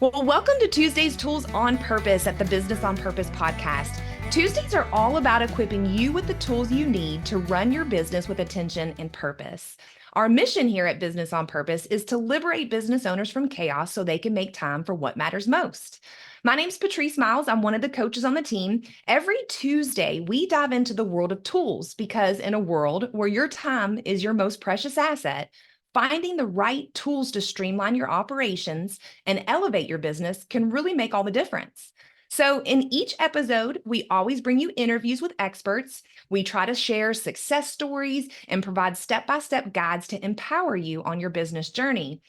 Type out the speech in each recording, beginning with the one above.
Well, welcome to Tuesday's Tools on Purpose at the Business on Purpose podcast. Tuesdays are all about equipping you with the tools you need to run your business with attention and purpose. Our mission here at Business on Purpose is to liberate business owners from chaos so they can make time for what matters most. My name's Patrice Miles. I'm one of the coaches on the team. Every Tuesday, we dive into the world of tools because in a world where your time is your most precious asset, finding the right tools to streamline your operations and elevate your business can really make all the difference. So, in each episode, we always bring you interviews with experts. We try to share success stories and provide step-by-step guides to empower you on your business journey.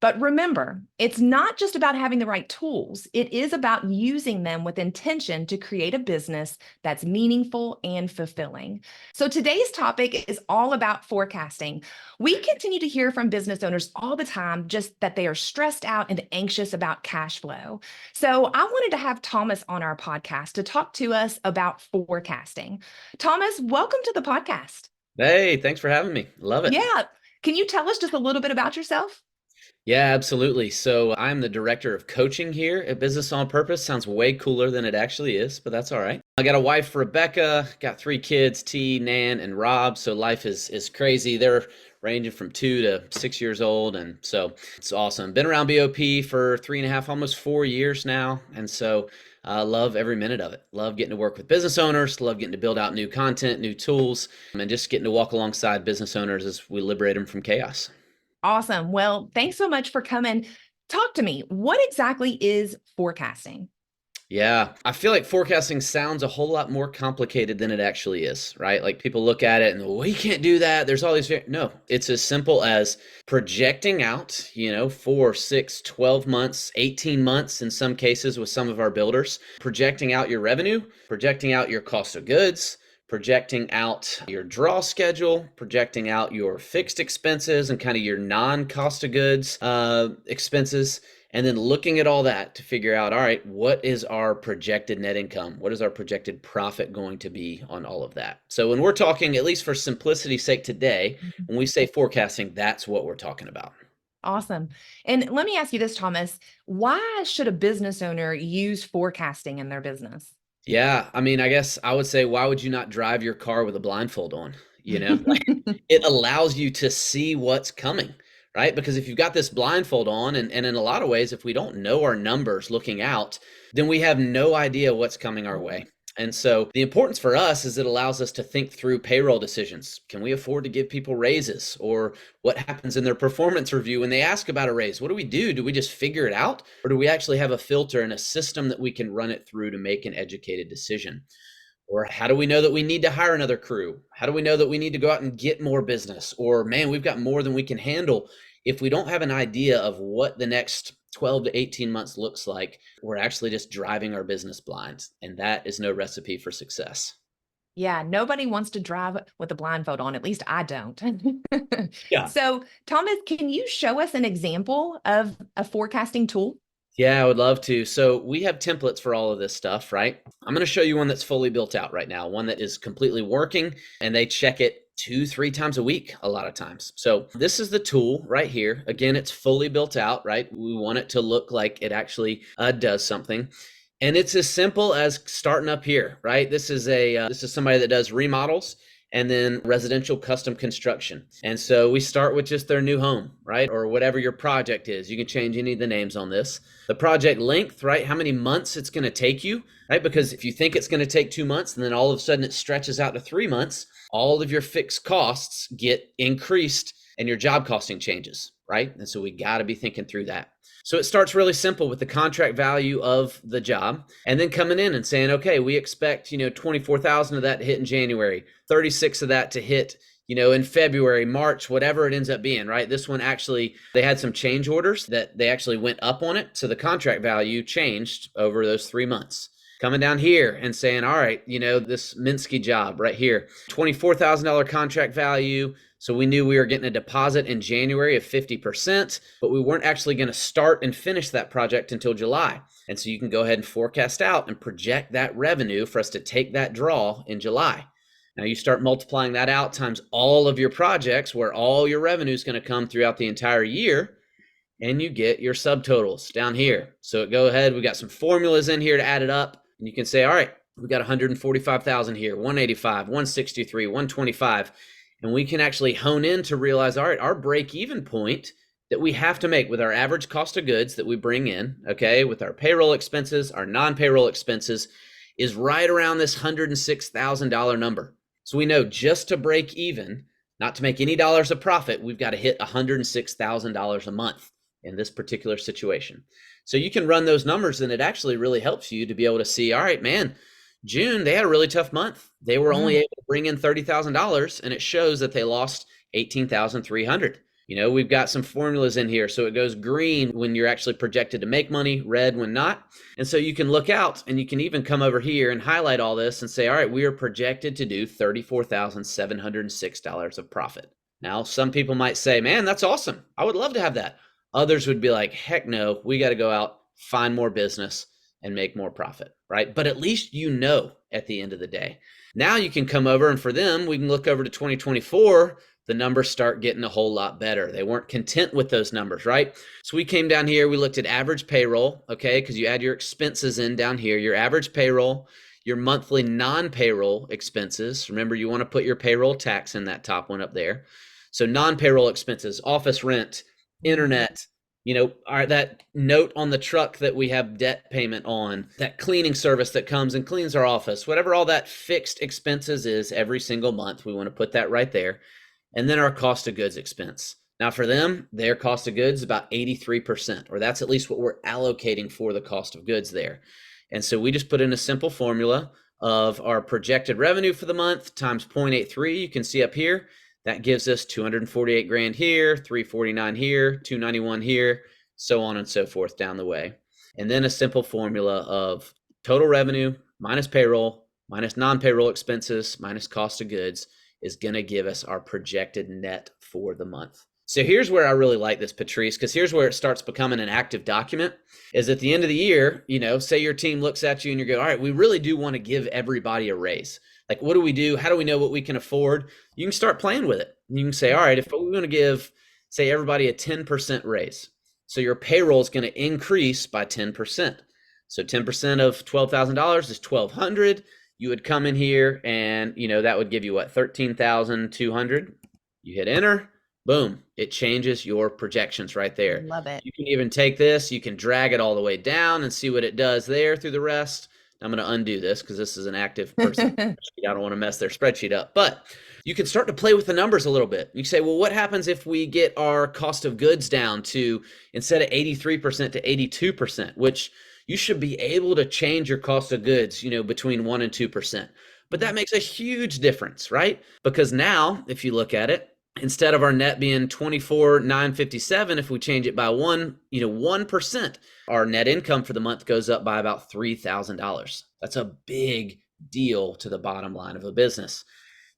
But remember, it's not just about having the right tools. It is about using them with intention to create a business that's meaningful and fulfilling. So today's topic is all about forecasting. We continue to hear from business owners all the time just that they are stressed out and anxious about cash flow. So I wanted to have Thomas on our podcast to talk to us about forecasting. Thomas, welcome to the podcast. Hey, thanks for having me. Love it. Yeah. Can you tell us just a little bit about yourself? Yeah, absolutely. So I'm the director of coaching here at Business on Purpose. Sounds way cooler than it actually is, but that's all right. I got a wife, Rebecca, got 3 kids, T, Nan, and Rob. So life is crazy. They're ranging from 2 to 6 years old. And so it's awesome. Been around BOP for 3.5, almost 4 years now. And so I love every minute of it. Love getting to work with business owners, love getting to build out new content, new tools, and just getting to walk alongside business owners as we liberate them from chaos. Awesome. Well, thanks so much for coming. Talk to me. What exactly is forecasting? Yeah, I feel like forecasting sounds a whole lot more complicated than it actually is, right? Like people look at it and, well, you can't do that. There's all these, no, it's as simple as projecting out, 4, 6, 12 months, 18 months in some cases with some of our builders, projecting out your revenue, projecting out your cost of goods, projecting out your draw schedule, projecting out your fixed expenses and kind of your non-cost of goods expenses, and then looking at all that to figure out, all right, what is our projected net income? What is our projected profit going to be on all of that? So when we're talking, at least for simplicity's sake today, when we say forecasting, that's what we're talking about. Awesome. And let me ask you this, Thomas. Why should a business owner use forecasting in their business? Yeah, I mean, I guess I would say, why would you not drive your car with a blindfold on? Like it allows you to see what's coming, right? Because if you've got this blindfold on, and in a lot of ways, if we don't know our numbers looking out, then we have no idea what's coming our way. And so the importance for us is it allows us to think through payroll decisions. Can we afford to give people raises? Or what happens in their performance review when they ask about a raise? What do we do? Do we just figure it out? Or do we actually have a filter and a system that we can run it through to make an educated decision? Or how do we know that we need to hire another crew? How do we know that we need to go out and get more business? Or man, we've got more than we can handle. If we don't have an idea of what the next 12 to 18 months looks like, we're actually just driving our business blind. And that is no recipe for success. Yeah, nobody wants to drive with a blindfold on. At least I don't. Yeah. So, Thomas, can you show us an example of a forecasting tool? Yeah, I would love to. So we have templates for all of this stuff, right? I'm going to show you one that's fully built out right now, one that is completely working, and they check it 2-3 times a week a lot of times. So this is the tool right here. Again, it's fully built out, right? We want it to look like it actually does something. And it's as simple as starting up here, right? This is somebody that does remodels and then residential custom construction. And so we start with just their new home, right? Or whatever your project is. You can change any of the names on this. The project length, right? How many months it's going to take you, right? Because if you think it's going to take 2 months and then all of a sudden it stretches out to 3 months, all of your fixed costs get increased and your job costing changes, right? And so we got to be thinking through that. So it starts really simple with the contract value of the job and then coming in and saying, okay, we expect, 24,000 of that to hit in January, 36 of that to hit, in February, March, whatever it ends up being, right? This one actually, they had some change orders that they actually went up on it. So the contract value changed over those 3 months. Coming down here and saying, all right, this Minsky job right here, $24,000 contract value. So we knew we were getting a deposit in January of 50%, but we weren't actually going to start and finish that project until July. And so you can go ahead and forecast out and project that revenue for us to take that draw in July. Now you start multiplying that out times all of your projects where all your revenue is going to come throughout the entire year. and you get your subtotals down here. So go ahead, we got some formulas in here to add it up, and you can say, all right, we got 145,000 here, 185, 163, 125, and we can actually hone in to realize, all right, our break-even point that we have to make with our average cost of goods that we bring in, okay, with our payroll expenses, our non-payroll expenses, is right around this $106,000 number. So we know just to break even, not to make any dollars of profit, we've got to hit $106,000 a month in this particular situation. So you can run those numbers, and it actually really helps you to be able to see, all right, man, June, they had a really tough month. They were only able to bring in $30,000, and it shows that they lost $18,300. We've got some formulas in here. So it goes green when you're actually projected to make money, red when not. And so you can look out, and you can even come over here and highlight all this and say, all right, we are projected to do $34,706 of profit. Now, some people might say, man, that's awesome. I would love to have that. Others would be like, heck no, we got to go out, find more business, and make more profit, right? But at least at the end of the day. Now you can come over, and for them, we can look over to 2024. The numbers start getting a whole lot better. They weren't content with those numbers, right? So we came down here, we looked at average payroll, okay, because you add your expenses in down here, your average payroll, your monthly non-payroll expenses. Remember, you want to put your payroll tax in that top one up there. So non-payroll expenses, office rent, internet, that note on the truck that we have debt payment on, that cleaning service that comes and cleans our office, whatever all that fixed expenses is every single month, we want to put that right there. And then our cost of goods expense. Now for them, their cost of goods is about 83%, or that's at least what we're allocating for the cost of goods there. And so we just put in a simple formula of our projected revenue for the month times 0.83. You can see up here, that gives us 248 grand here, 349 here, 291 here, so on and so forth down the way. And then a simple formula of total revenue minus payroll, minus non-payroll expenses, minus cost of goods is going to give us our projected net for the month. So here's where I really like this, Patrice, because here's where it starts becoming an active document. Is at the end of the year, say your team looks at you and you go, all right, we really do want to give everybody a raise. Like, what do we do? How do we know what we can afford? You can start playing with it. You can say, all right, if we want to give, say, everybody a 10% raise. So your payroll is going to increase by 10%. So 10% of $12,000 is $1,200. You would come in here and, that would give you what, 13,200. You hit enter, boom, it changes your projections right there. Love it. You can even take this, you can drag it all the way down and see what it does there through the rest. I'm going to undo this because this is an active person. I don't want to mess their spreadsheet up, but you can start to play with the numbers a little bit. You say, well, what happens if we get our cost of goods down to, instead of 83% to 82%, which you should be able to change your cost of goods, between 1% and 2%. But that makes a huge difference, right? Because now, if you look at it, instead of our net being 24,957, if we change it by 1%, our net income for the month goes up by about $3,000. That's a big deal to the bottom line of a business.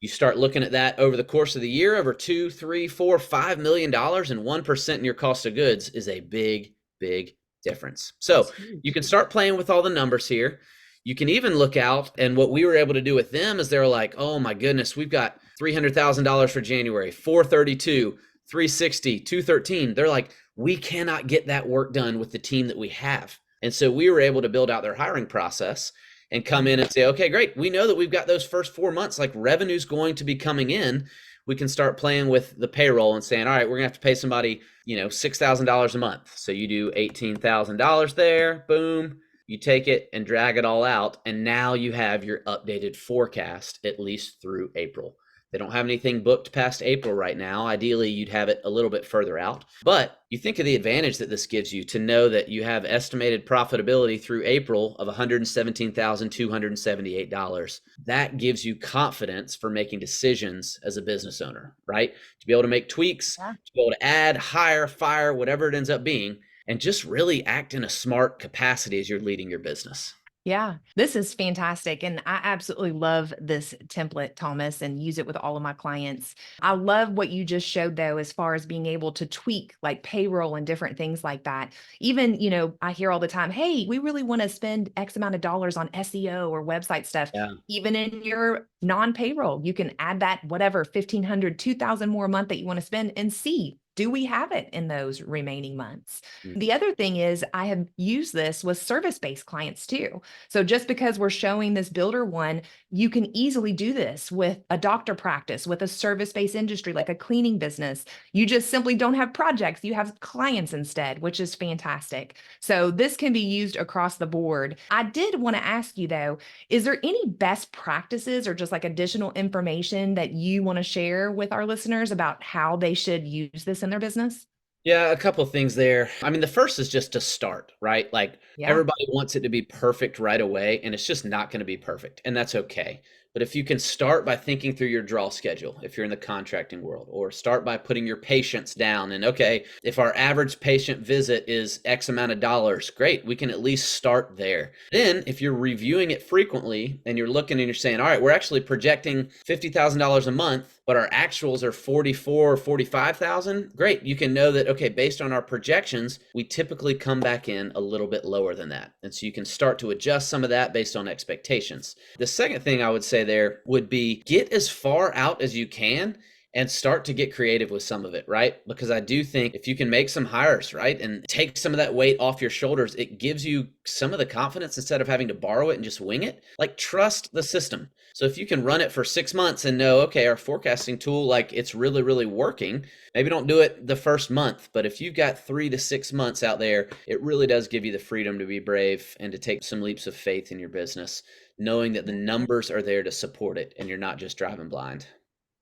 You start looking at that over the course of the year, over $2, $3, $4, $5 million, and 1% in your cost of goods is a big, big difference. So you can start playing with all the numbers here. You can even look out, and what we were able to do with them is they're like, oh my goodness, we've got $300,000 for January, 432, 360, 213. They're like, we cannot get that work done with the team that we have. And so we were able to build out their hiring process and come in and say, okay, great. We know that we've got those first 4 months, like revenue's going to be coming in. We can start playing with the payroll and saying, all right, we're gonna have to pay somebody, $6,000 a month. So you do $18,000 there, boom. You take it and drag it all out, and now you have your updated forecast, at least through April. They don't have anything booked past April right now. Ideally, you'd have it a little bit further out. But you think of the advantage that this gives you to know that you have estimated profitability through April of $117,278. That gives you confidence for making decisions as a business owner, right? To be able to make tweaks, to be able to add, hire, fire, whatever it ends up being, and just really act in a smart capacity as you're leading your business. Yeah, this is fantastic. And I absolutely love this template, Thomas, and use it with all of my clients. I love what you just showed, though, as far as being able to tweak like payroll and different things like that. Even, I hear all the time, hey, we really want to spend X amount of dollars on SEO or website stuff. Yeah. Even in your non-payroll, you can add that, whatever, 1,500, 2,000 more a month that you want to spend and see Do we have it in those remaining months? Mm. The other thing is, I have used this with service-based clients too. So just because we're showing this builder one, you can easily do this with a doctor practice, with a service-based industry like a cleaning business. You just simply don't have projects, you have clients instead, which is fantastic. So this can be used across the board. I did want to ask you though, is there any best practices or just like additional information that you want to share with our listeners about how they should use this in their business? Yeah, a couple of things there. I mean, the first is just to start, right? Like Yeah. everybody wants it to be perfect right away, and it's just not going to be perfect, and that's okay. But if you can start by thinking through your draw schedule, if you're in the contracting world, or start by putting your patients down, and okay, if our average patient visit is X amount of dollars, great, we can at least start there. Then, if you're reviewing it frequently and you're looking and you're saying, all right, we're actually projecting $50,000 a month, but our actuals are 44 or 45,000, great. You can know that, okay, based on our projections, we typically come back in a little bit lower than that. And so you can start to adjust some of that based on expectations. The second thing I would say there would be get as far out as you can and start to get creative with some of it, right? Because I do think if you can make some hires, right, and take some of that weight off your shoulders, it gives you some of the confidence instead of having to borrow it and just wing it. Like, trust the system. So if you can run it for 6 months and know, okay, our forecasting tool, like, it's really, really working, maybe don't do it the first month, but if you've got 3 to 6 months out there, it really does give you the freedom to be brave and to take some leaps of faith in your business, knowing that the numbers are there to support it and you're not just driving blind.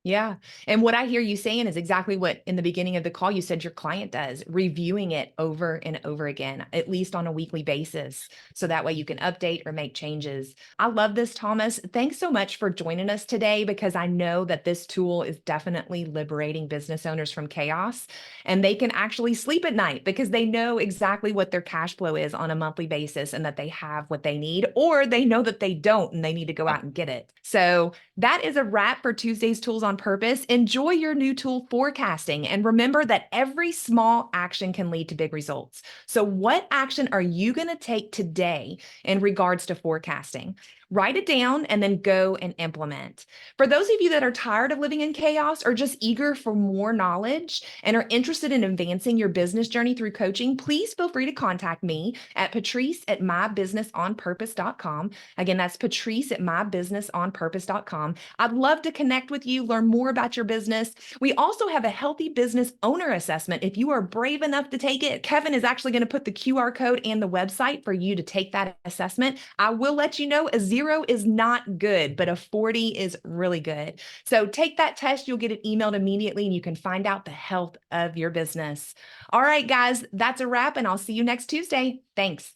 Yeah. And what I hear you saying is exactly what in the beginning of the call you said your client does, reviewing it over and over again, at least on a weekly basis. So that way you can update or make changes. I love this, Thomas. Thanks so much for joining us today because I know that this tool is definitely liberating business owners from chaos and they can actually sleep at night because they know exactly what their cash flow is on a monthly basis and that they have what they need, or they know that they don't and they need to go out and get it. So that is a wrap for Tuesday's Tools on Purpose. Enjoy your new tool, forecasting, and remember that every small action can lead to big results. So, what action are you going to take today in regards to forecasting? Write it down and then go and implement. For those of you that are tired of living in chaos or just eager for more knowledge and are interested in advancing your business journey through coaching, please feel free to contact me at patrice@mybusinessonpurpose.com. Again, that's patrice@mybusinessonpurpose.com. I'd love to connect with you, learn more about your business. We also have a healthy business owner assessment. If you are brave enough to take it, Kevin is actually going to put the QR code and the website for you to take that assessment. I will let you know a 0 is not good, but a 40 is really good. So take that test. You'll get it emailed immediately and you can find out the health of your business. All right, guys, that's a wrap, and I'll see you next Tuesday. Thanks.